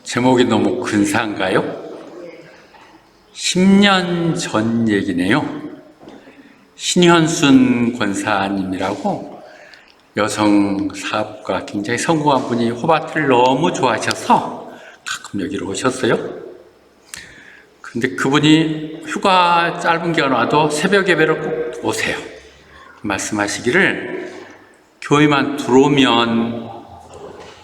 제목이 너무 근사한가요? 10년 전 얘기네요. 신현순 권사님이라고 여성 사업가 굉장히 성공한 분이 호바트를 너무 좋아하셔서 가끔 여기로 오셨어요. 근데 그분이 휴가 짧은 기간 와도 새벽 예배를 꼭 오세요. 말씀하시기를 교회만 들어오면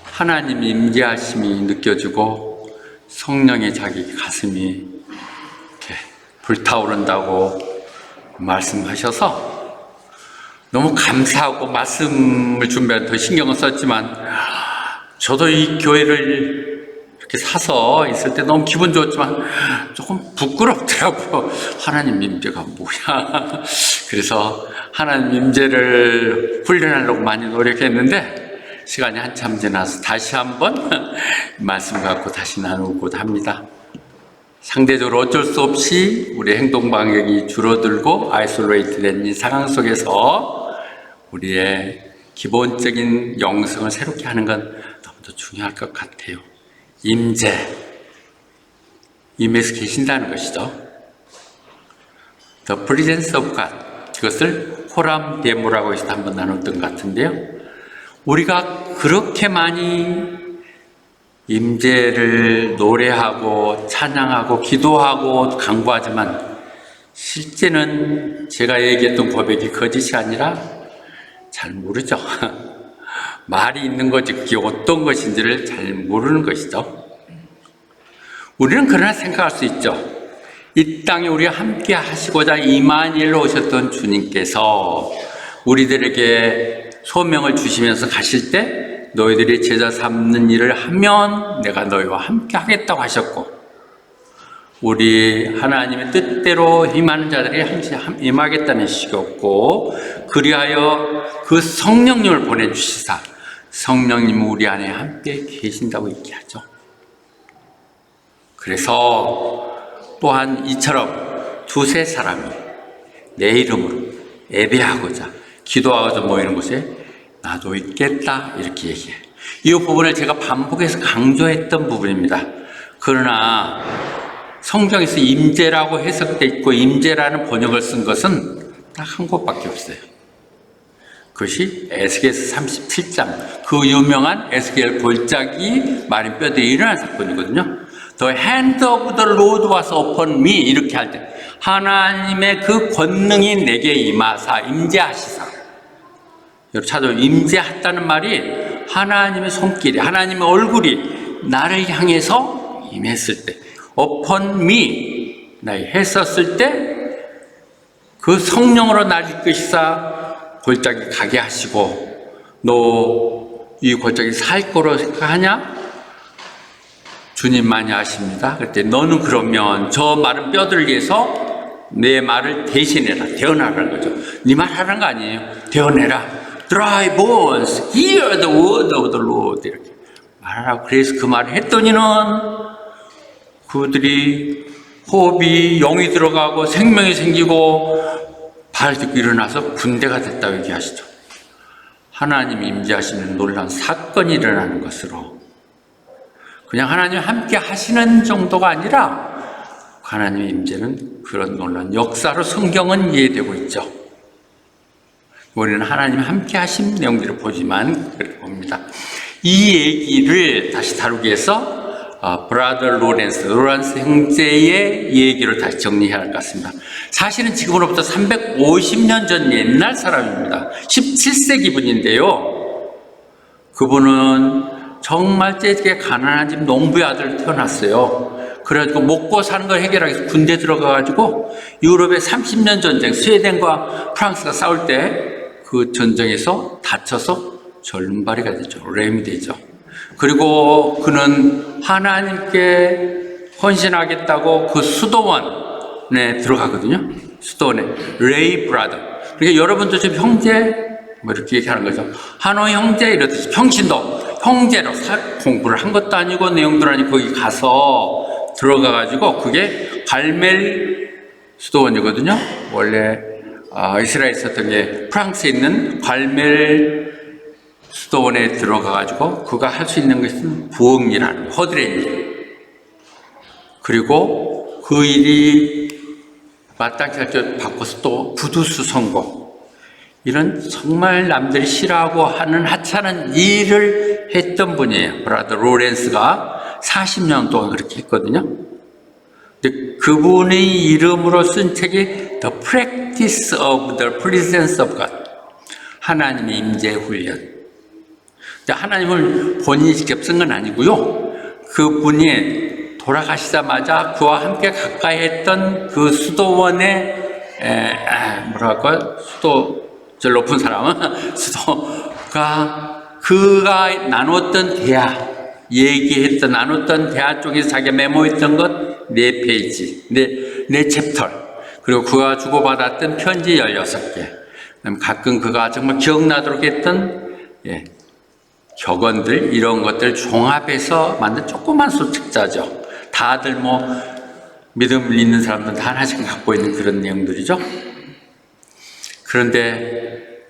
하나님 임재하심이 느껴지고 성령의 자기 가슴이 이렇게 불타오른다고 말씀하셔서 너무 감사하고 말씀을 준비한 더 신경을 썼지만 저도 이 교회를 이렇게 사서 있을 때 너무 기분 좋았지만 조금 부끄럽더라고요. 하나님 임재가 뭐야. 그래서 하나님 임재를 훈련하려고 많이 노력했는데 시간이 한참 지나서 다시 한번 말씀 갖고 다시 나누고 합니다. 상대적으로 어쩔 수 없이 우리 행동 방향이 줄어들고 아이솔레이트된 이 상황 속에서 우리의 기본적인 영성을 새롭게 하는 건 너무도 중요할 것 같아요. 임에서 계신다는 것이죠. The presence of God, 이것을 호람 데모라고 해서 한번 나눴던 것 같은데요. 우리가 그렇게 많이 임재를 노래하고 찬양하고 기도하고 강구하지만 실제는 제가 얘기했던 고백이 거짓이 아니라 잘 모르죠. 말이 있는 거지 그게 어떤 것인지를 잘 모르는 것이죠. 우리는 그러나 생각할 수 있죠. 이 땅에 우리가 함께 하시고자 이마니엘로 오셨던 주님께서 우리들에게 소명을 주시면서 가실 때 너희들이 제자 삼는 일을 하면 내가 너희와 함께 하겠다고 하셨고, 우리 하나님의 뜻대로 임하는 자들이 항상 임하겠다는 식이었고, 그리하여 그 성령님을 보내주시사 성령님은 우리 안에 함께 계신다고 얘기하죠. 그래서 또한 이처럼 두세 사람이 내 이름으로 예배하고자 기도하고자 모이는 곳에 나도 있겠다 이렇게 얘기해요. 이 부분을 제가 반복해서 강조했던 부분입니다. 그러나 성경에서 임재라고 해석되어 있고 임재라는 번역을 쓴 것은 딱 한 곳밖에 없어요. 그것이 에스겔서 37장, 그 유명한 에스겔 골짜기 마린 뼈들이 일어난 사건이거든요. The hand of the Lord was upon me 이렇게 할 때 하나님의 그 권능이 내게 임하사 임재하시사. 여러분 찾아보면 임재했다는 말이 하나님의 손길이, 하나님의 얼굴이 나를 향해서 임했을 때, upon me 나에 했었을 때 그 성령으로 나를 이끄시사 골짜기 가게 하시고, 너 이 골짜기 살 거로 생각하냐? 주님만이 아십니다. 그때 너는 그러면 저 마른 뼈들을 위해서 내 말을 대신해라, 대언하라는 거죠. 네 말 하라는 거 아니에요. 대언해라. Dry bones, hear the word of the Lord. 이렇게 말하라고. 그래서 그 말을 했더니는 그들이 호흡이 영이 들어가고 생명이 생기고 발 딛고 일어나서 군대가 됐다고 얘기하시죠. 하나님이 임재하시는 놀라운 사건이 일어나는 것으로, 그냥 하나님 함께 하시는 정도가 아니라 하나님의 임재는 그런 놀라운 역사로 성경은 이해되고 있죠. 우리는 하나님 함께 하신 내용들을 보지만 그렇게 봅니다. 이 얘기를 다시 다루기 위해서 브라더 로렌스 형제의 얘기를 다시 정리해야 할 것 같습니다. 사실은 지금으로부터 350년 전 옛날 사람입니다. 17세기 분인데요. 그분은 정말 되게 가난한 집 농부의 아들 태어났어요. 그래가지고 먹고 사는 걸 해결하기 위해서 군대 들어가가지고 유럽의 30년 전쟁, 스웨덴과 프랑스가 싸울 때 그 전쟁에서 다쳐서 절름발이가 되죠. 램이 되죠. 그리고 그는 하나님께 헌신하겠다고 그 수도원에 들어가거든요. 수도원에. 레이 브라더. 그러니까 여러분도 지금 형제 뭐 이렇게 얘기하는 거죠. 한호 형제 이러듯이 평신도 형제로 공부를 한 것도 아니고 내용도 아니고 거기 가서 들어가가지고 그게 갈멜 수도원이거든요. 원래 이스라엘에 있었던 게 프랑스에 있는 갈멜 수도원에 들어가가지고 그가 할 수 있는 것은 부흥이라는 허드렛 일. 그리고 그 일이 마땅치 않을 때 바꿔서 또 구두수 선고, 이런 정말 남들이 싫어하고 하는 하찮은 일을 했던 분이에요. 브라더 로렌스가 40년 동안 그렇게 했거든요. 근데 그분의 이름으로 쓴 책이 The Practice of the Presence of God, 하나님의 임재 훈련. 하나님을 본인이 직접 쓴 건 아니고요. 그분이 돌아가시자마자 그와 함께 가까이 했던 그 수도원의 제일 높은 사람은 수도가 그가 나눴던 대화, 나눴던 대화 쪽에서 자기가 메모했던 것 4페이지, 네 챕터, 그리고 그가 주고받았던 편지 16개, 가끔 그가 정말 기억나도록 했던 격언들, 이런 것들 종합해서 만든 조그만 소책자죠. 다들 믿음을 있는 사람들은 다 하나씩 갖고 있는 그런 내용들이죠. 그런데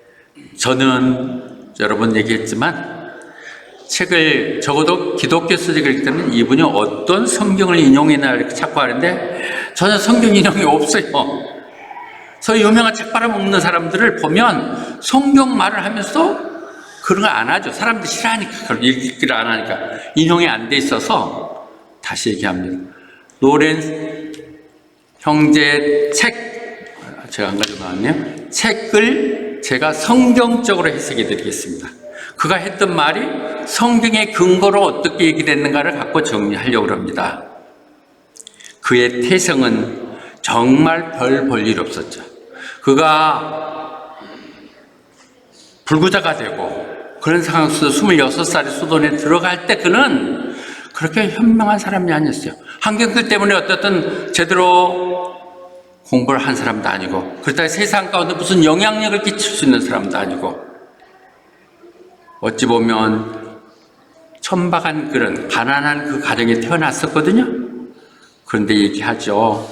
저는 여러 번 얘기했지만 책을 적어도 기독교 서적이기 때문에 이분이 어떤 성경을 인용했나 이렇게 찾고 하는데 전혀 성경 인용이 없어요. 소위 유명한 책 빨아먹는 사람들을 보면 성경 말을 하면서 그런 거 안 하죠. 사람들이 싫어하니까, 그걸 읽기를 안 하니까. 인용이 안 돼 있어서 다시 얘기합니다. 로렌스 형제의 책, 제가 안 가지고 나왔네요. 책을 제가 성경적으로 해석해 드리겠습니다. 그가 했던 말이 성경의 근거로 어떻게 얘기됐는가를 갖고 정리하려고 합니다. 그의 태생은 정말 별 볼 일 없었죠. 그가 불구자가 되고 그런 상황 속에서 26살의 수도원에 들어갈 때 그는 그렇게 현명한 사람이 아니었어요. 환경들 때문에 어떻든 제대로 공부를 한 사람도 아니고, 그렇다고 세상 가운데 무슨 영향력을 끼칠 수 있는 사람도 아니고, 어찌 보면 천박한 그런 가난한 그 가정에 태어났었거든요. 그런데 얘기하죠.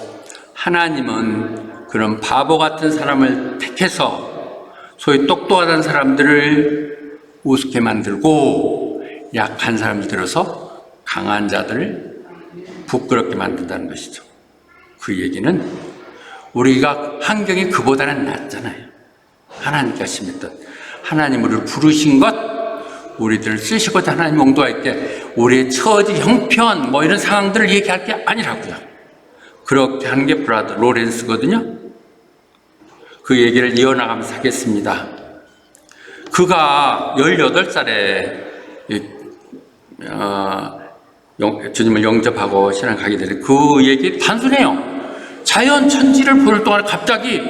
하나님은 그런 바보 같은 사람을 택해서 소위 똑똑하다는 사람들을 우습게 만들고 약한 사람들 들어서 강한 자들을 부끄럽게 만든다는 것이죠. 그 얘기는 우리가 환경이 그보다는 낫잖아요. 하나님께서 심했던, 하나님 우리를 부르신 것, 우리들을 쓰시고자 하나님 용도할 때 우리의 처지, 형편 이런 상황들을 얘기할 게 아니라고요. 그렇게 하는 게 브라더 로렌스거든요. 그 얘기를 이어나가면서 하겠습니다. 그가 18살에 주님을 영접하고 신앙 가게 되는 그 얘기 단순해요. 자연 천지를 보는 동안 갑자기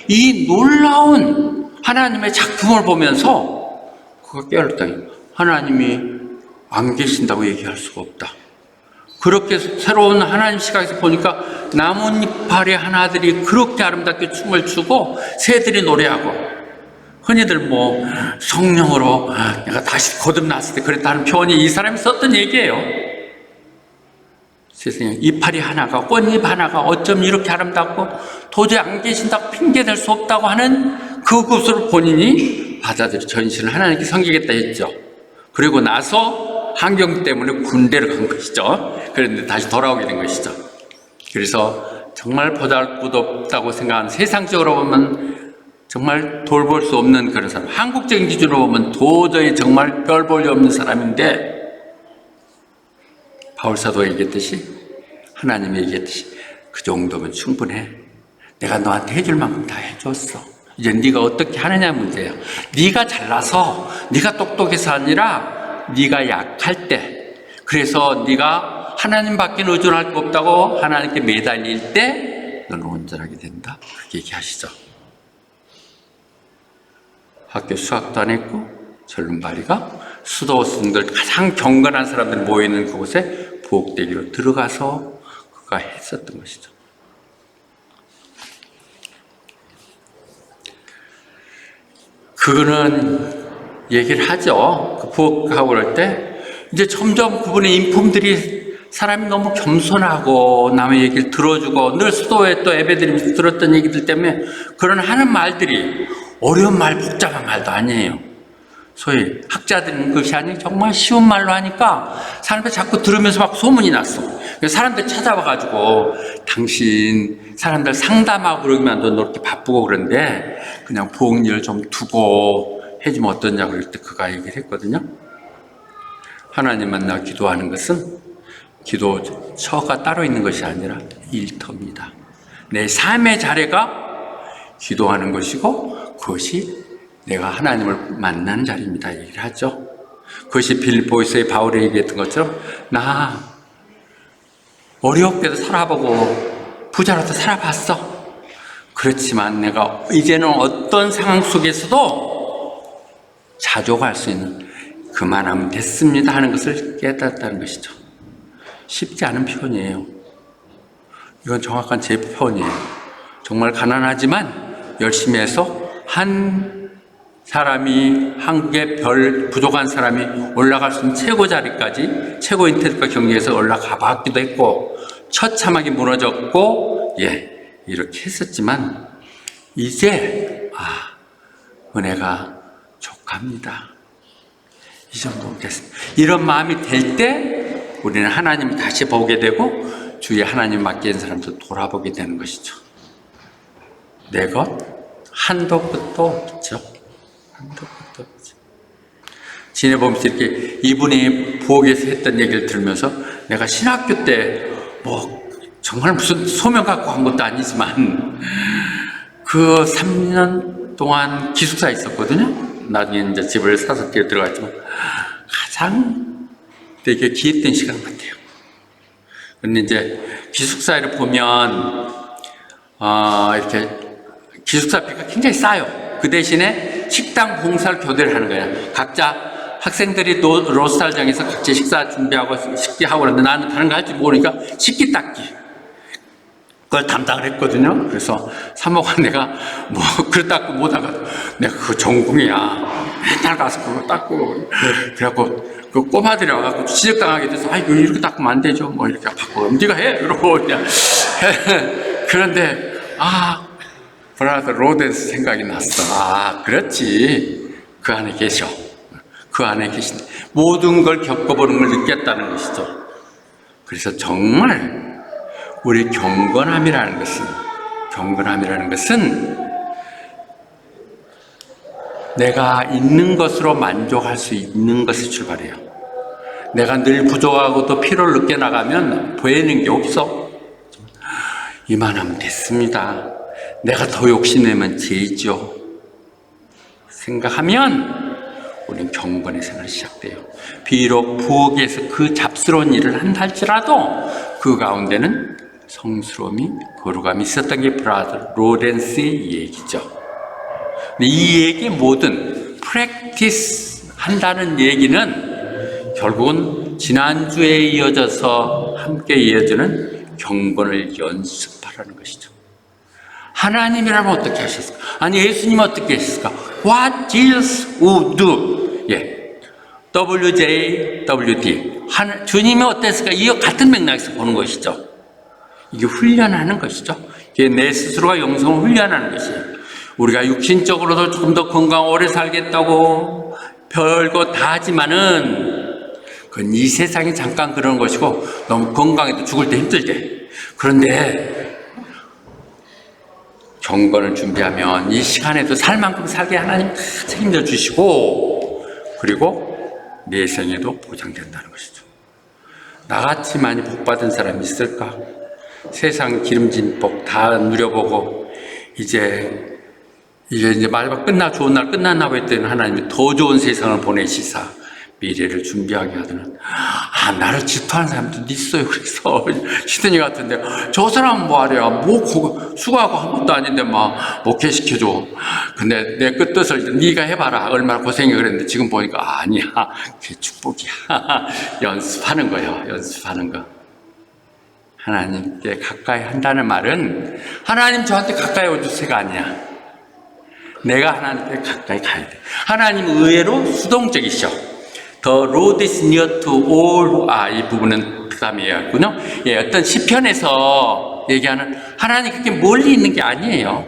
이 놀라운 하나님의 작품을 보면서 그가 깨달았다. 하나님이 안 계신다고 얘기할 수가 없다. 그렇게 새로운 하나님 시각에서 보니까 나뭇잎파리 하나들이 그렇게 아름답게 춤을 추고 새들이 노래하고, 흔히들 성령으로 내가 다시 거듭났을 때 그랬다는 표현이 이 사람이 썼던 얘기예요. 세상에 이파리 하나가, 꽃잎 하나가 어쩜 이렇게 아름답고 도저히 안 계신다고 핑계댈 수 없다고 하는 그것을 본인이 받아들여 전신을 하나님께 섬기겠다 했죠. 그리고 나서 환경 때문에 군대를 간 것이죠. 그런데 다시 돌아오게 된 것이죠. 그래서 정말 보잘것없다고 생각하는, 세상적으로 보면 정말 돌볼 수 없는 그런 사람, 한국적인 기준으로 보면 도저히 정말 별 볼 일 없는 사람인데, 바울사도가 얘기했듯이, 하나님이 얘기했듯이 그 정도면 충분해. 내가 너한테 해줄 만큼 다 해줬어. 이제 네가 어떻게 하느냐 문제야. 네가 잘나서, 네가 똑똑해서 아니라 네가 약할 때, 그래서 네가 하나님밖에 의존할 거 없다고 하나님께 매달릴 때 너는 온전하게 된다. 그렇게 얘기하시죠. 학교 수학도 안 했고 젊은바리가 수도승들 가장 경건한 사람들이 모여있는 그곳에 부엌대기로 들어가서 그가 했었던 것이죠. 그거는 얘기를 하죠. 그 부엌하고 그럴 때 이제 점점 그분의 인품들이, 사람이 너무 겸손하고 남의 얘기를 들어주고 늘 수도에 또 예배드리면서 들었던 얘기들 때문에 그런 하는 말들이 어려운 말, 복잡한 말도 아니에요. 소위 학자들은 것이 아니고 정말 쉬운 말로 하니까 사람들 자꾸 들으면서 막 소문이 났어. 그래서 사람들 찾아와가지고 당신 사람들 상담하고 그러기만 너 이렇게 바쁘고 그런데 그냥 부엌일 좀 두고 해주면 어떠냐고 그럴 때 그가 얘기를 했거든요. 하나님 만나 기도하는 것은 기도처가 따로 있는 것이 아니라 일터입니다. 내 삶의 자리가 기도하는 것이고 그것이 내가 하나님을 만나는 자리입니다. 얘기를 하죠. 그것이 빌립보서의 바울이 얘기했던 것처럼 나 어렵게도 살아보고 부자로도 살아봤어. 그렇지만 내가 이제는 어떤 상황 속에서도 자족할 수 있는 그만하면 됐습니다 하는 것을 깨닫다는 것이죠. 쉽지 않은 표현이에요. 이건 정확한 제 표현이에요. 정말 가난하지만 열심히 해서 한 사람이 한국의 별 부족한 사람이 올라갈 수 있는 최고 자리까지 최고 인텔과 경쟁에서 올라가 봤기도 했고 처참하게 무너졌고 이렇게 했었지만 이제 은혜가 족합니다. 이 정도 됐습니다. 이런 마음이 될 때 우리는 하나님을 다시 보게 되고 주위에 하나님 맡긴 사람도 돌아보게 되는 것이죠. 내 것 한도 끝도 없죠. 한도 끝도 없죠. 지내보면서 이렇게 이분이 부엌에서 했던 얘기를 들으면서 내가 신학교 때 정말 무슨 소명 갖고 한 것도 아니지만 그 3년 동안 기숙사에 있었거든요. 나중에 이제 집을 사서 뛰어 들어갔지만 가장 되게 기했던 시간 같아요. 근데 이제 기숙사를 보면 이렇게 기숙사비가 굉장히 싸요. 그 대신에 식당 봉사를 교대를 하는 거예요. 각자 학생들이 로스탈장에서 각자 식사 준비하고 식기하고 그러는데 나는 다른 거 할지 모르니까 식기 닦기 그걸 담당을 했거든요. 그래서 사모가 내가 그릇 닦고 못하가 내가 그거 전공이야. 맨날 가서 그거 닦고 그래갖고 그 꼬마들이 와갖고 지적당하게 돼서 이거 이렇게 닦으면 안 되죠. 이렇게 바꿔 네가 해 이러고 그냥 그런데 브라더 로덴스 생각이 났어. 그렇지. 그 안에 계셔. 그 안에 계신 모든 걸 겪어보는 걸 느꼈다는 것이죠. 그래서 정말 우리 경건함이라는 것은 내가 있는 것으로 만족할 수 있는 것에 출발해요. 내가 늘 부족하고 또 필요를 느껴나가면 보이는 게 없어. 이만하면 됐습니다. 내가 더 욕심내면 죄죠. 생각하면 우리는 경건의 생활이 시작돼요. 비록 부엌에서 그 잡스러운 일을 한다 할지라도 그 가운데는 성스러움이 거룩함이 있었던 게 브라더 로렌스의 얘기죠. 근데 이 얘기 모든 프랙티스 한다는 얘기는 결국은 지난주에 이어져서 함께 이어지는 경건을 연습하라는 것이죠. 하나님이라면 어떻게 하셨을까? 아니 예수님은 어떻게 하셨을까? What Jesus would do? WJWD 주님이 어땠을까? 이 같은 맥락에서 보는 것이죠. 이게 훈련하는 것이죠. 이게 내 스스로가 영성을 훈련하는 것이에요. 우리가 육신적으로도 좀 더 건강 오래 살겠다고 별거 다 하지만은 그건 이 세상이 잠깐 그런 것이고 너무 건강해도 죽을 때 힘들게. 그런데 경건을 준비하면 이 시간에도 살 만큼 살게 하나님 다 책임져 주시고 그리고 내 생에도 보장된다는 것이죠. 나같이 많이 복받은 사람이 있을까? 세상 기름진 복 다 누려보고 이제 마지막 좋은 날 끝났나고 했더니 하나님이 더 좋은 세상을 보내시사 미래를 준비하게 하더는 나를 질투하는 사람도 있어요. 그래서 시드니 같은데 저 사람은 뭐하랴 수고하고 한 것도 아닌데 목회시켜줘. 근데 내 끝뜻을 네가 해봐라. 얼마나 고생이 그랬는데 지금 보니까 아니야. 그게 축복이야. 연습하는 거예요. 연습하는 거. 하나님께 가까이 한다는 말은 하나님 저한테 가까이 오주세가 아니야. 내가 하나님께 가까이 가야 돼. 하나님 의외로 수동적이셔. The road is near to all. 이 부분은 그 다음에 얘기했군요. 어떤 시편에서 얘기하는 하나님 그렇게 멀리 있는 게 아니에요.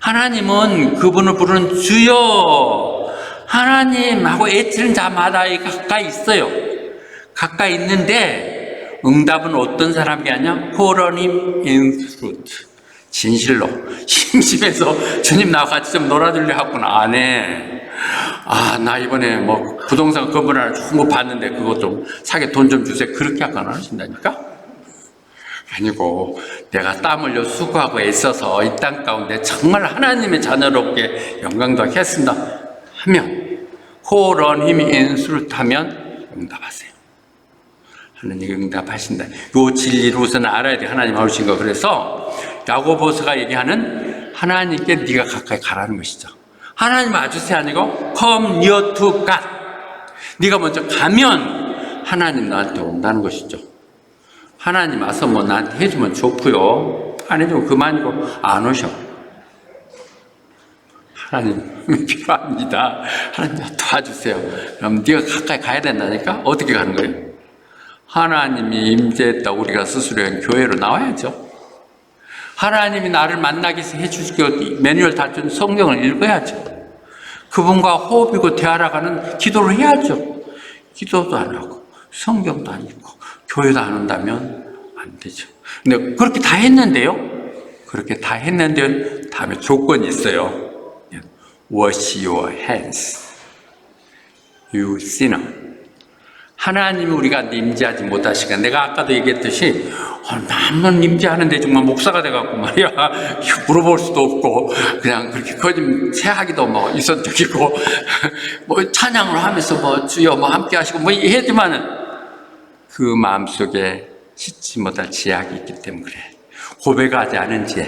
하나님은 그분을 부르는 주여 하나님하고 애쓰는 자마다 가까이 있어요. 가까이 있는데 응답은 어떤 사람이 하냐? Call him in truth. 진실로. 심심해서 주님 나와 같이 좀 놀아줄래 하고는 안 해. 나 이번에 뭐 부동산 건물 하나 좋은 거 봤는데 그거 좀 사게 돈 좀 주세요. 그렇게 하고 안 하신다니까? 아니고 내가 땀 흘려 수고하고 애써서 이 땅 가운데 정말 하나님의 자녀롭게 영광도 했습니다 하면 Call on him in truth 하면 응답하세요. 하나님 응답하신다. 요 진리를 우선 알아야 돼. 하나님 아우신 거. 그래서 야고보서가 얘기하는 하나님께 네가 가까이 가라는 것이죠. 하나님 와주세요 아니고 Come near to God. 네가 먼저 가면 하나님 나한테 온다는 것이죠. 하나님 와서 뭐 나한테 해주면 좋고요. 안 해주면 그만이고 안 오셔. 하나님 필요합니다. 하나님 도와주세요. 그럼 네가 가까이 가야 된다니까? 어떻게 가는 거예요? 하나님이 임재했다 우리가 스스로 교회로 나와야죠. 하나님이 나를 만나게 해주시고 매뉴얼 다 준 성경을 읽어야죠. 그분과 호흡이고 대화라가는 기도를 해야죠. 기도도 안 하고 성경도 안 읽고 교회도 안 온다면 안 되죠. 근데 그렇게 다 했는데요. 그렇게 다 했는데 다음에 조건이 있어요. Wash your hands, you sinner. 하나님이 우리가 임재하지 못하시니까 내가 아까도 얘기했듯이 나는 임재하는데 정말 목사가 돼갖고 말이야 물어볼 수도 없고 그냥 그렇게 거짓 새하기도 뭐 있었던 적이고 뭐 찬양을 하면서 뭐 주여 뭐 함께 하시고 뭐 했지만은 그 마음속에 씻지 못할 지약이 있기 때문에 그래. 고백하지 않은 죄,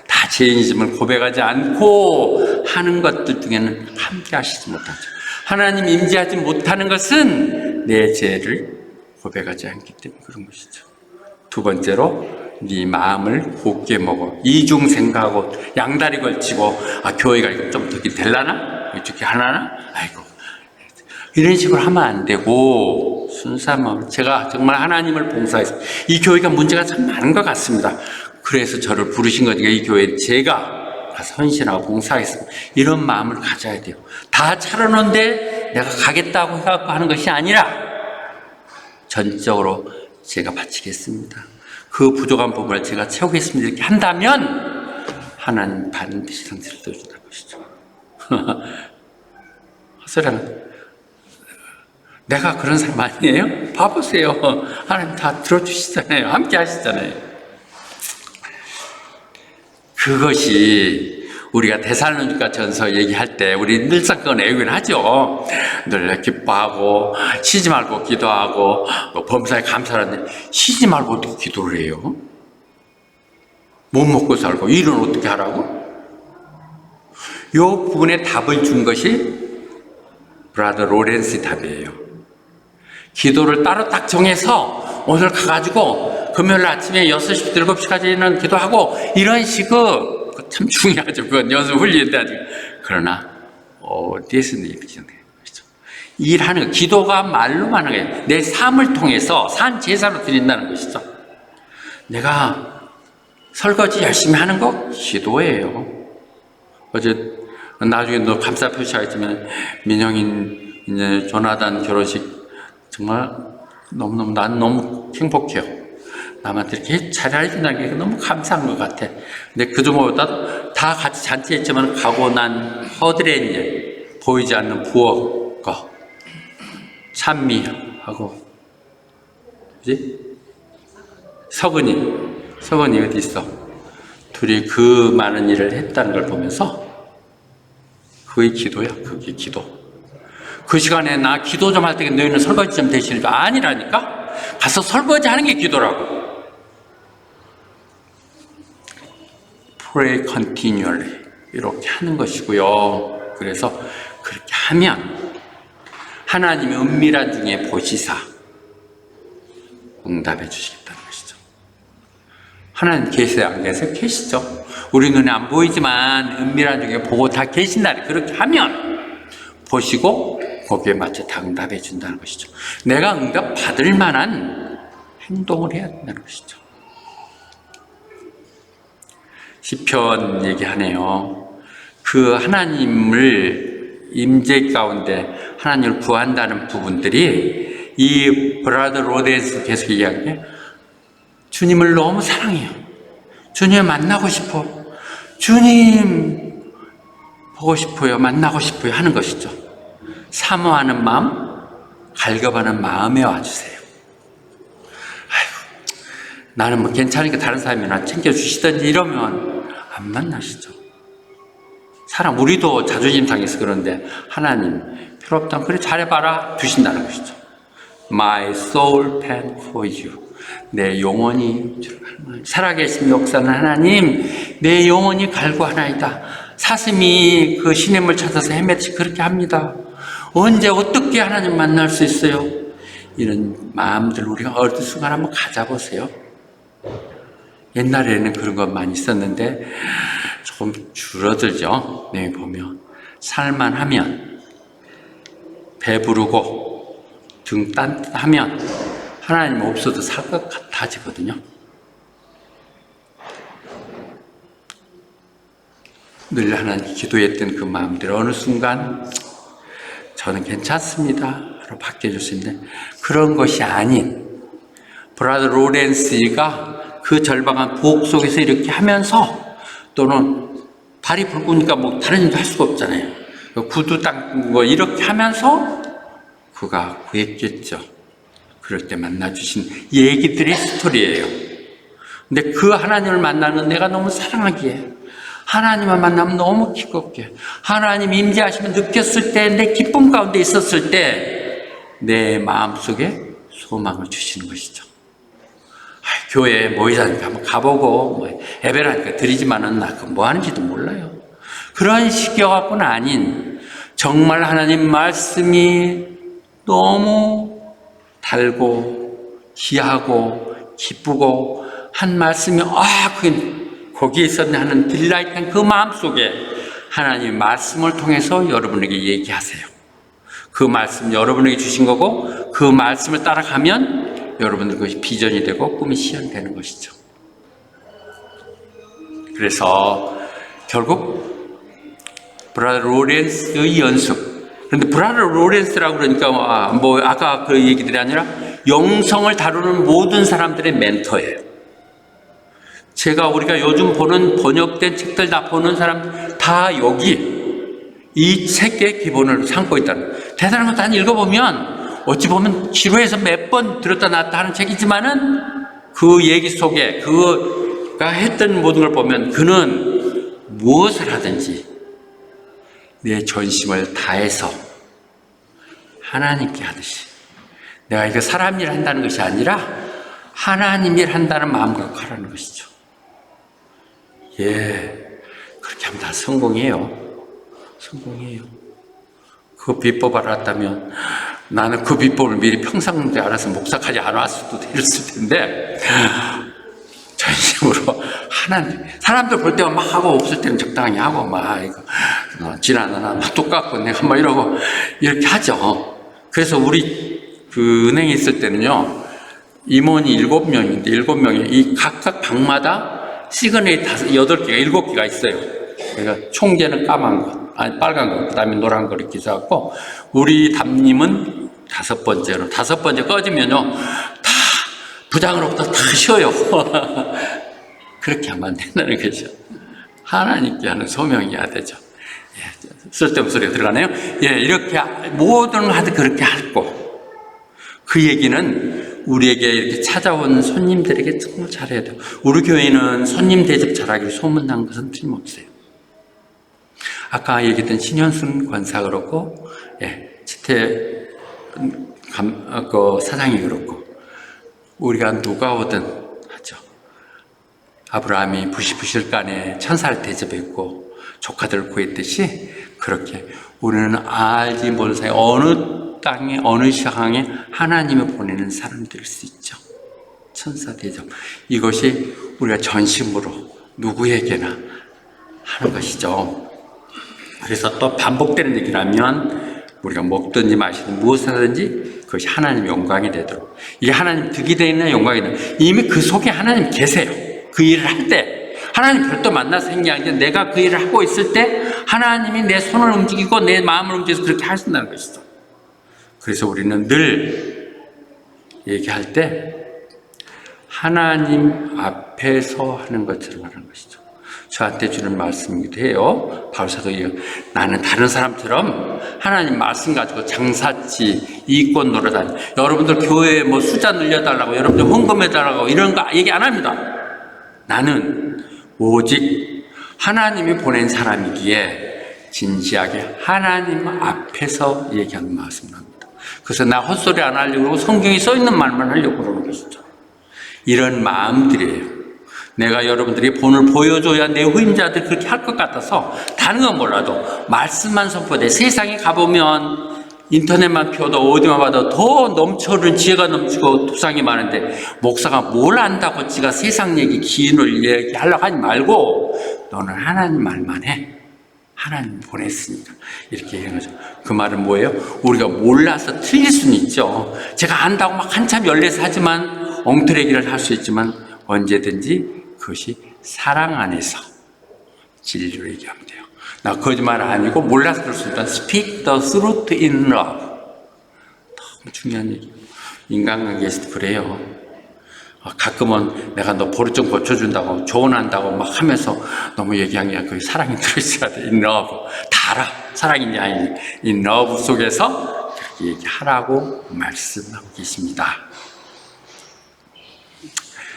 다 죄인이심을 고백하지 않고 하는 것들 중에는 함께 하시지 못하죠. 하나님 임재하지 못하는 것은 내 죄를 고백하지 않기 때문에 그런 것이죠. 두 번째로 네 마음을 곱게 먹어. 이중 생각하고 양다리 걸치고 교회가 좀 어떻게 될라나? 어떻게 하나? 아이고 이런 식으로 하면 안 되고 순수한 마음. 제가 정말 하나님을 봉사해서 이 교회가 문제가 참 많은 것 같습니다. 그래서 저를 부르신 거니까 이 교회에 제가 헌신하고 봉사하겠습니다. 이런 마음을 가져야 돼요. 다 차려놓은데 내가 가겠다고 해갖고 하는 것이 아니라 전적으로 제가 바치겠습니다. 그 부족한 부분을 제가 채우겠습니다. 이렇게 한다면 하나님 반드시 상태를 떠준다는 것이죠. 헛소리는 내가 그런 사람 아니에요? 봐보세요. 하나님 다 들어주시잖아요. 함께 하시잖아요. 그것이 우리가 데살로니가 전서 얘기할 때 우리 늘상 그건 애국을 하죠. 늘 기뻐하고 쉬지 말고 기도하고 범사에 감사하는데 쉬지 말고 어떻게 기도를 해요? 못 먹고 살고 일은 어떻게 하라고? 이 부분에 답을 준 것이 브라더 로렌스 답이에요. 기도를 따로 딱 정해서 오늘 가가지고 금요일 아침에 6시부터 7시까지는 기도하고 이런 식으로 참 중요하죠. 그건 연습 훈련돼야 돼요. 그러나 어디에서는 이렇게 그렇죠. 일하는 거, 기도가 말로만 하는 거예요. 내 삶을 통해서 산 제사로 드린다는 것이죠. 내가 설거지 열심히 하는 거 기도예요. 어제 나중에 너 감사 표시하겠지만 민영인 이제 조나단 결혼식 정말 너무너무 난 너무 행복해요. 남한테 이렇게 잘해준다는 게 너무 감사한 것 같아. 근데 그중보다 다 같이 잔치했지만 가고 난 허들의 일, 보이지 않는 부엌과 찬미하고, 그지? 서근이 어디 있어? 둘이 그 많은 일을 했다는 걸 보면서 그게 기도야, 그게 기도. 그 시간에 나 기도 좀 할 때 너희는 설거지 좀 대신해줘. 아니라니까? 가서 설거지 하는 게 기도라고. Pray continually. 이렇게 하는 것이고요. 그래서 그렇게 하면 하나님의 은밀한 중에 보시사 응답해 주시겠다는 것이죠. 하나님 계세요? 안 계세요? 계시죠. 우리 눈에 안 보이지만 은밀한 중에 보고 다 계신다. 그렇게 하면 보시고 거기에 맞춰 다 응답해 준다는 것이죠. 내가 응답 받을 만한 행동을 해야 된다는 것이죠. 시편 얘기하네요. 그 하나님을 임재 가운데 하나님을 구한다는 부분들이 이 브라더 로렌스 계속 이야기해. 주님을 너무 사랑해요. 주님을 만나고 싶어. 주님 보고 싶어요. 만나고 싶어요. 하는 것이죠. 사모하는 마음, 갈급하는 마음에 와주세요. 아이고, 나는 뭐 괜찮으니까 다른 사람이 나 챙겨주시든지 이러면 안 만나시죠. 사람, 우리도 자존심 상해서 그런데 하나님 필요 없다. 그래 잘해봐라 두신다는 것이죠. My soul pan for you. 내 영혼이 살아계신 역사는 하나님, 내 영혼이 갈구하나이다. 사슴이 그 시냇물 찾아서 헤매듯이 그렇게 합니다. 언제 어떻게 하나님 만날 수 있어요? 이런 마음들 우리가 어느 순간 한번 가져보세요. 옛날에는 그런 것 많이 있었는데 조금 줄어들죠. 네, 보면 살만하면, 배부르고 등 따뜻하면 하나님 없어도 살 것 같아지거든요. 늘 하나님 기도했던 그 마음들 어느 순간 저는 괜찮습니다 로 바뀌어질 수 있는데, 그런 것이 아닌 브라더 로렌스가 그 절박한 부엌 속에서 이렇게 하면서, 또는 발이 붉으니까 뭐 다른 일도 할 수가 없잖아요. 구두 닦는 거 이렇게 하면서 그가 구했겠죠. 그럴 때 만나주신 얘기들의 스토리예요. 근데 그 하나님을 만나는 내가 너무 사랑하기에, 하나님을 만나면 너무 기겁게, 하나님 임재하시면 느꼈을 때, 내 기쁨 가운데 있었을 때 내 마음속에 소망을 주시는 것이죠. 교회에 모이자니까 한번 가보고, 뭐 예배라니까 드리지만은 나 그거 뭐 하는지도 몰라요. 그런 식이어갖고는 아닌, 정말 하나님 말씀이 너무 달고 귀하고 기쁘고 한 말씀이 그게 거기에 있었네 하는 딜라이트한 그 마음속에 하나님의 말씀을 통해서 여러분에게 얘기하세요. 그 말씀 여러분에게 주신 거고, 그 말씀을 따라가면 여러분들 그것이 비전이 되고 꿈이 실현되는 것이죠. 그래서 결국 브라더 로렌스의 연습. 그런데 브라더 로렌스라고 그러니까 뭐 아까 그 얘기들이 아니라 영성을 다루는 모든 사람들의 멘토예요. 우리가 요즘 보는 번역된 책들 다 보는 사람 다 여기 이 책의 기본을 삼고 있다는, 대단한 거 다 읽어보면 어찌 보면 지루해서 몇 번 들었다 놨다 하는 책이지만은 그 얘기 속에 그가 했던 모든 걸 보면 그는 무엇을 하든지 내 전심을 다해서 하나님께 하듯이, 내가 이거 사람 일 한다는 것이 아니라 하나님 일 한다는 마음을 갖고 하라는 것이죠. 그렇게 하면 다 성공이에요. 성공이에요. 그 비법 알았다면 나는 그 비법을 미리 평상시에 알아서 목사까지 안 왔어도 됐을 텐데, 전심으로 하나님, 사람들 볼 때만 막 하고 없을 때는 적당히 하고 막 이거 지나나 똑같고 내가 막 이러고 이렇게 하죠. 그래서 우리 그 은행에 있을 때는요, 임원이 7명인데 7명이 이 각각 방마다 시그널이 8개가 7개가 있어요. 그러니까 총재는 까만 거, 빨간 거, 그 다음에 노란 거 이렇게 있어갖고, 우리 담임은 5번째로, 5번째 꺼지면요, 다 부장으로부터 다 쉬어요. 그렇게 하면 안 된다는 거죠. 하나님께 하는 소명이어야 되죠. 쓸데없는 소리가 들어가네요. 이렇게 모든 하도 그렇게 하고, 그 얘기는 우리에게 이렇게 찾아온 손님들에게 정말 잘해야 돼요. 우리 교회는 손님 대접 잘하기로 소문난 것은 틀림없어요. 아까 얘기했던 신현순 권사 그렇고, 치태 사장이 그렇고, 우리가 누가 오든 하죠. 아브라함이 부실간에 천사를 대접했고 조카들을 구했듯이, 그렇게 우리는 알지 모르는 사이 어느 땅에 어느 시황에 하나님을 보내는 사람들일 수 있죠. 천사 대접, 이것이 우리가 전심으로 누구에게나 하는 것이죠. 그래서 또 반복되는 얘기라면, 우리가 먹든지 마시든 무엇을 하든지 그것이 하나님의 영광이 되도록, 이게 하나님 득이 되는 영광이 되는, 이미 그 속에 하나님 계세요. 그 일을 할 때 하나님 별도 만나서 행한 게, 내가 그 일을 하고 있을 때 하나님이 내 손을 움직이고 내 마음을 움직여서 그렇게 하신다는 것이죠. 그래서 우리는 늘 얘기할 때 하나님 앞에서 하는 것처럼 하는 것이죠. 저한테 주는 말씀이기도 해요. 바울사도 나는 다른 사람처럼 하나님 말씀 가지고 장사치 이권 노려다니. 여러분들 교회에 뭐 숫자 늘려달라고, 여러분들 헌금해달라고 이런 거 얘기 안 합니다. 나는 오직 하나님이 보낸 사람이기에 진지하게 하나님 앞에서 얘기하는 말씀을 합니다. 그래서 나 헛소리 안 하려고 그러고 성경에 써 있는 말만 하려고 그러는 것이죠. 이런 마음들이에요. 내가 여러분들이 본을 보여줘야 내 후임자들 그렇게 할 것 같아서 다른 건 몰라도 말씀만 선포돼. 세상에 가보면 인터넷만 펴도 어디만 봐도 더 넘쳐흐르는 지혜가 넘치고 두상이 많은데 목사가 뭘 안다고 지가 세상 얘기 기인을 얘기하려고 하지 말고 너는 하나님 말만 해. 하나님 보냈으니까 이렇게 얘기하는 거죠. 그 말은 뭐예요? 우리가 몰라서 틀릴 수는 있죠. 제가 안다고 막 한참 열내서 하지만 엉터리기를 할 수 있지만 언제든지 그것이 사랑 안에서 진리로 얘기하면 돼요. 나 거짓말 아니고 몰라서 그럴 수 있다. Speak the truth in love. 너무 중요한 얘기예요. 인간관계에서도 그래요. 가끔은 내가 너 버릇 좀 고쳐준다고 조언한다고 막 하면서 너무 얘기한 게 그게 사랑이 들어있어야 돼. In love. 다 알아. 사랑인지 아닌지. In love 속에서 그렇게 얘기하라고 말씀하고 계십니다.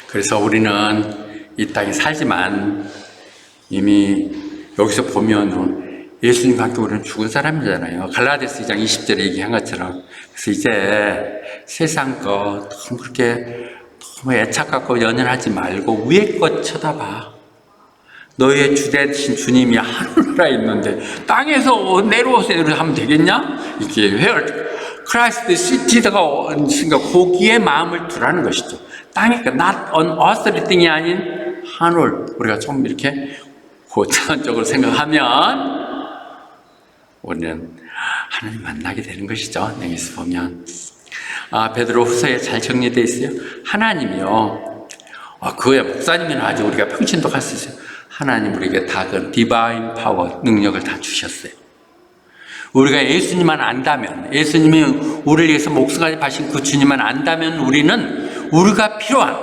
그래서 우리는 이 땅에 살지만 이미 여기서 보면 예수님과 함께 우리는 죽은 사람이잖아요. 갈라디아서 2장 20절에 얘기한 것처럼. 그래서 이제 세상 거 너무 그렇게 너무 애착 갖고 연연하지 말고 위에 것 쳐다봐. 너희의 주되신 주님이 하늘나라에 있는데 땅에서 내려오세요 하면 되겠냐? 이게 Where Christ seated가 거기에 마음을 두라는 것이죠. 땅에 not on earthly thing이 아닌 하늘. 우리가 좀 이렇게 고차원적으로 생각하면 우리는 하나님 만나게 되는 것이죠. 여기서 보면 베드로 후서에 잘 정리되어 있어요. 하나님이요. 그거야 목사님이나 아직 우리가 평신도 갈 수 있어요. 하나님 우리에게 다 그 디바인 파워 능력을 다 주셨어요. 우리가 예수님만 안다면, 예수님이 우리를 위해서 목숨까지 바신 그 주님만 안다면 우리는 우리가 필요한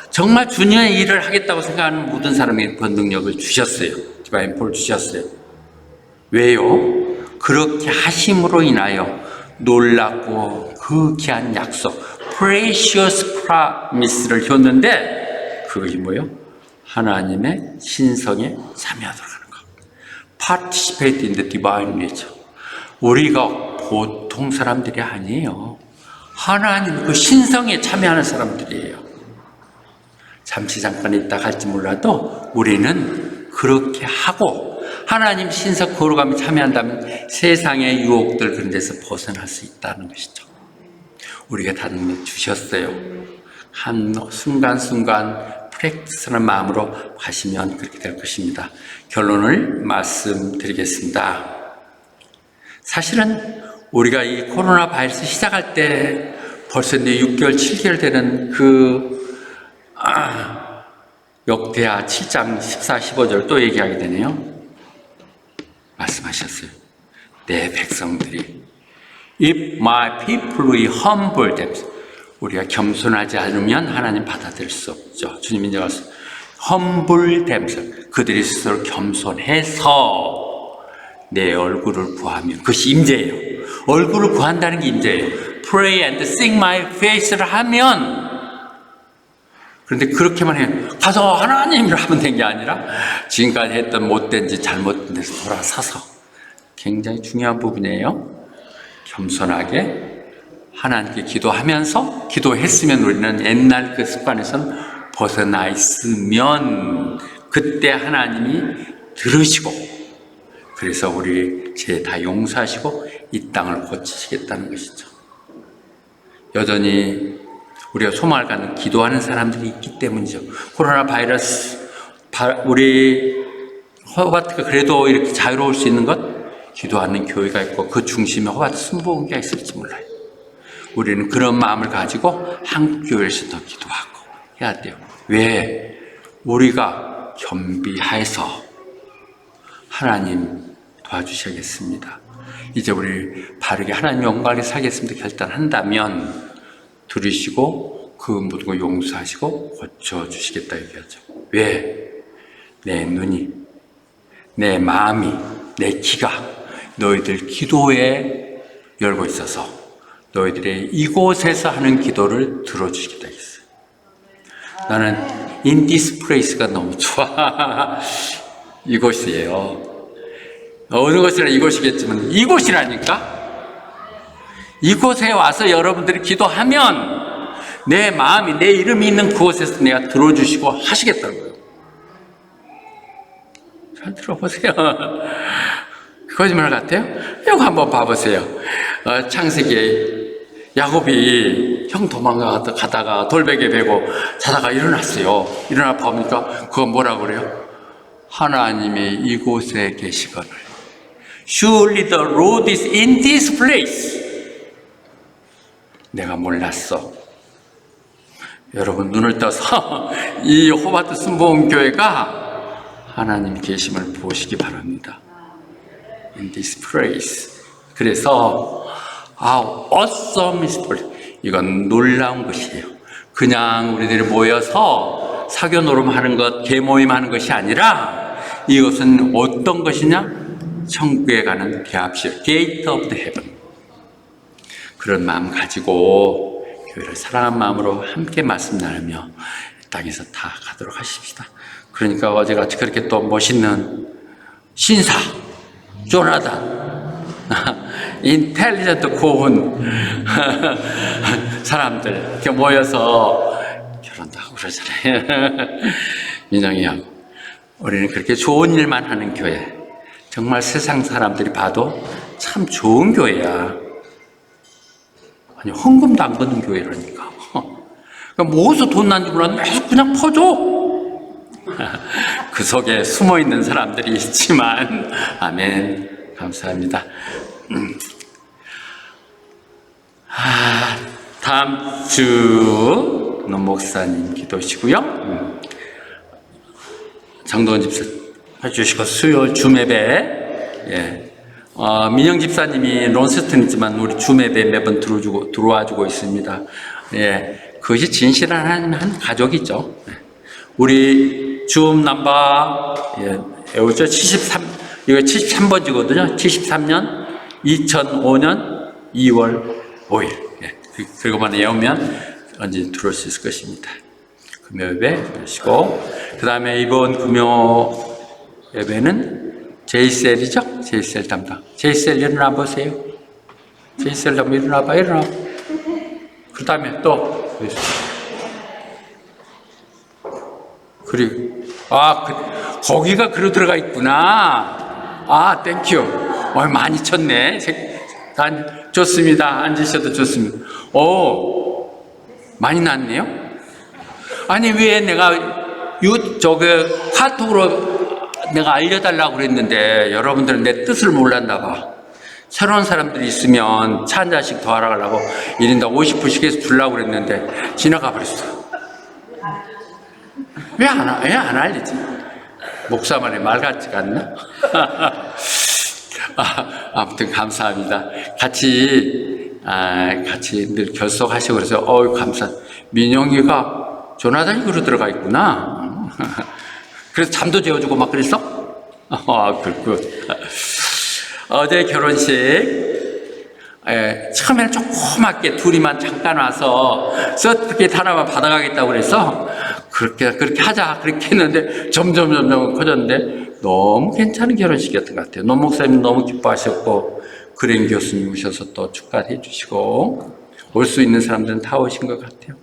정말 주님의 일을 하겠다고 생각하는 모든 사람에게 그 능력을 주셨어요. 디바인 파워를 주셨어요. 왜요? 그렇게 하심으로 인하여 놀랍고 그 귀한 약속, precious promise를 줬는데 그것이 뭐예요? 하나님의 신성에 참여하도록 하는 것. Participate in the divine nature. 우리가 보통 사람들이 아니에요. 하나님 그 신성에 참여하는 사람들이에요. 잠시 잠깐 있다 갈지 몰라도 우리는 그렇게 하고 하나님 신성 거룩함에 참여한다면 세상의 유혹들 그런 데서 벗어날 수 있다는 것이죠. 우리가 다 능력 주셨어요. 한 순간순간 프랙티스하는 마음으로 하시면 그렇게 될 것입니다. 결론을 말씀드리겠습니다. 사실은 우리가 이 코로나 바이러스 시작할 때 벌써 이제 6개월, 7개월 되는 역대하 7장 14, 15절 또 얘기하게 되네요. 말씀하셨어요. 내 백성들이 If my people will humble themselves. 우리가 겸손하지 않으면 하나님 받아들일 수 없죠. 주님이 이제 와서 humble themselves. 그들이 스스로 겸손해서 내 얼굴을 구하면 그것이 임재예요. 얼굴을 구한다는 게 임재예요. Pray and seek my face를 하면 그런데 그렇게만 해요. 가서 하나님을 하면 된 게 아니라 지금까지 했던 못된 짓 잘못된 데서 돌아서서 굉장히 중요한 부분이에요. 겸손하게 하나님께 기도하면서 기도했으면 우리는 옛날 그 습관에서는 벗어나 있으면 그때 하나님이 들으시고 그래서 우리 죄 다 용서하시고 이 땅을 고치시겠다는 것이죠. 여전히 우리가 소망을 갖는 기도하는 사람들이 있기 때문이죠. 코로나 바이러스 우리 허바트가 그래도 이렇게 자유로울 수 있는 것 기도하는 교회가 있고 그 중심에 허바트 순복음교회가 있을지 몰라요. 우리는 그런 마음을 가지고 한국 교회에서도 기도하고 해야 돼요. 왜? 우리가 겸비해서 하나님 도와주셔야겠습니다. 이제 우리 바르게 하나님 영광에 살겠습니다 결단한다면 들으시고 그 모든 걸 용서하시고 고쳐주시겠다 얘기하죠. 왜? 내 눈이, 내 마음이, 내 귀가 너희들 기도에 열고 있어서 너희들의 이곳에서 하는 기도를 들어주시겠다 했어요. 나는 in this place가 너무 좋아. 이곳이에요. 어느 곳이라 이곳이겠지만 이곳이라니까. 이곳에 와서 여러분들이 기도하면 내 마음이, 내 이름이 있는 그곳에서 내가 들어주시고 하시겠다는 거예요. 잘 들어보세요. 거짓말 같아요? 이거 한번 봐보세요. 창세기에 야곱이 형 도망가다가 돌베개 베고 자다가 일어났어요. 일어나 보니까 그거 뭐라고 그래요? 하나님이 이곳에 계시거늘. Surely the Lord is in this place. 내가 몰랐어. 여러분 눈을 떠서 이 호바트 순복음교회가 하나님 계심을 보시기 바랍니다. In this place. 그래서 awesome is place. 이건 놀라운 것이에요. 그냥 우리들이 모여서 사교 노름하는 것, 개모임하는 것이 아니라 이것은 어떤 것이냐? 천국에 가는 개합실, Gate of the Heaven. 그런 마음 가지고 교회를 사랑하는 마음으로 함께 말씀 나누며 땅에서 다 가도록 하십시다. 그러니까 어제같이 그렇게 또 멋있는 신사 조나단, 인텔리전트 고운 사람들 이렇게 모여서 결혼도 하고 그러잖아요. 민영이하고 우리는 그렇게 좋은 일만 하는 교회, 정말 세상 사람들이 봐도 참 좋은 교회야. 아니 헌금도 안 받는 교회라니까. 그러니까 뭐서 돈 난지 몰랐는데 그냥 퍼줘. 그 속에 숨어있는 사람들이 있지만 아멘. 감사합니다. 다음 주 목사님 기도시고요. 장동원 집사 해주시고 수요일 줌예배, 예. 민영 집사님이 론스턴 있지만 우리 줌예배 매번 들어와주고 있습니다. 예. 그것이 진실한 하나님 한 가족이죠. 우리 줌 넘버, 예. 이거 73번지거든요. 73년 2005년 2월 5일. 예. 그리고만 외우면 언제 들어올 수 있을 것입니다. 금요 예배 하시고, 그 다음에 이번 금요 예배는 제이셀이죠? 제이셀 담당. 제이셀 일어나 보세요. 제이셀 담당 일어나 봐, 일어나. 그 다음에 또, 그리고, 거기가 그로 들어가 있구나. 땡큐. 많이 쳤네. 좋습니다. 앉으셔도 좋습니다. 많이 났네요. 아니, 왜 내가, 카톡으로 내가 알려달라고 그랬는데 여러분들은 내 뜻을 몰랐나 봐. 새로운 사람들이 있으면 차 한 잔씩 더 하라고 1인당 50불씩 해서 주려고 그랬는데 지나가 버렸어. 왜 안 알리지? 목사만의 말 같지가 않나? 아무튼 감사합니다. 같이 늘 결속하시고 그래서 감사. 민영이가 조나단이 그로 들어가 있구나. 그래서 잠도 재워주고 막 그랬어? 그렇군. 어제 결혼식, 처음에는 조그맣게 둘이만 잠깐 와서 서티피케이트 하나만 받아가겠다고 그래서 그렇게 하자. 그렇게 했는데 점점 커졌는데 너무 괜찮은 결혼식이었던 것 같아요. 노 목사님 너무 기뻐하셨고, 그랜 교수님 오셔서 또 축하해 주시고, 올 수 있는 사람들은 다 오신 것 같아요.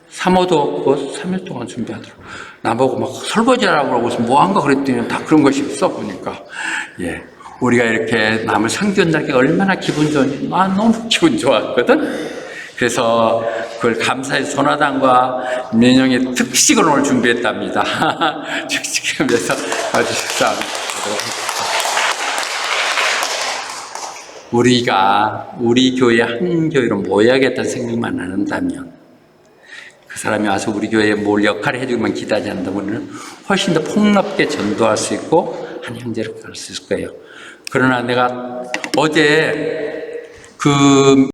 사모도 없고 3일 동안 준비하더라고요. 나보고 막 설거지하라고 하고 뭐한가 그랬더니 다 그런 것이 없어 보니까. 예. 우리가 이렇게 남을 상주한다는 게 얼마나 기분 좋은지, 너무 기분 좋았거든? 그래서 그걸 감사의 조나단과 민영의 특식을 오늘 준비했답니다. 특식하면서 와주셔서 우리가 우리 교회 한 교회로 모여야겠다는 생각만 안 한다면, 그 사람이 와서 우리 교회에 뭘 역할을 해주기만 기다리지 않는다면 우리는 훨씬 더 폭넓게 전도할 수 있고 한 형제로 갈 수 있을 거예요. 그러나 내가 어제 그